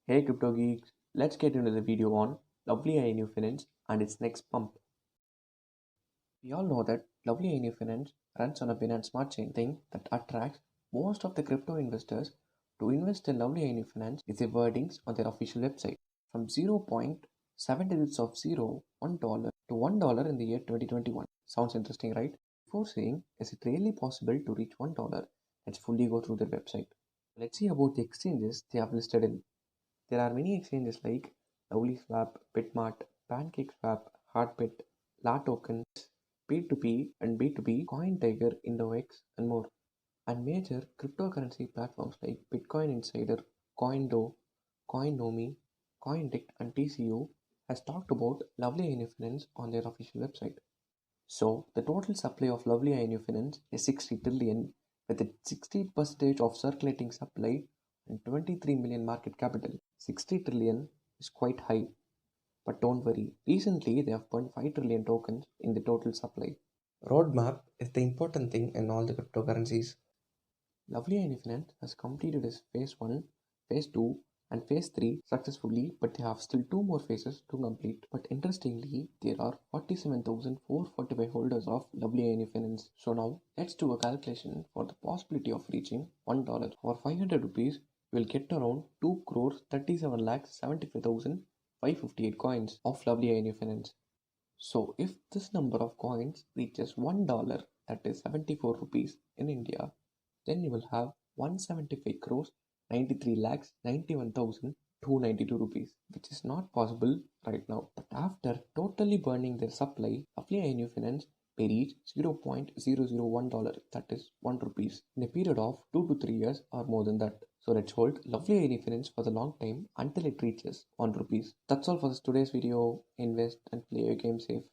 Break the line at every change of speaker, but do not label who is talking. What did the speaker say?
Hey crypto geeks, let's get into the video on Lovely INU Finance and its next pump. We all know that Lovely INU Finance runs on a Binance Smart Chain thing that attracts most of the crypto investors to invest in Lovely INU Finance is the wordings on their official website. From 0.7 digits of 0, $1 to $1 in the year 2021. Sounds interesting, right? Before saying, is it really possible to reach $1? Let's fully go through their website. Let's see about the exchanges they have listed in. There are many exchanges like LovelySwap, Bitmart, PancakeSwap, Heartbit, La Tokens, P2P and B2B, CoinTiger, IndoX, and more. And major cryptocurrency platforms like Bitcoin Insider, CoinDo, CoinNomi, CoinDict, and TCU has talked about Lovely INU Finance on their official website. So, the total supply of Lovely INU Finance is 60 trillion with a 60% of circulating supply and 23 million market capital. 60 trillion is quite high, but don't worry. Recently, they have burned 5 trillion tokens in the total supply. Roadmap is the important thing in all the cryptocurrencies. Lovely INU Finance has completed its phase 1, phase 2, and phase 3 successfully, but they have still 2 more phases to complete. But interestingly, there are 47,445 holders of Lovely INU Finance. So now let's do a calculation for the possibility of reaching $1. For 500 rupees, you will get around 2 crores 37 lakhs 75,558 coins of Lovely INU Finance. So if this number of coins reaches $1, that is 74 rupees in India, then you will have 175 crores 93 lakhs 91,292 rupees, which is not possible right now. But after totally burning their supply, Lovely INU Finance may reach $0.001, that is 1 rupees, in a period of 2 to 3 years or more than that. So let's hold Lovely INU Finance for the long time until it reaches 1 rupees. That's all for today's video. Invest and play your game safe.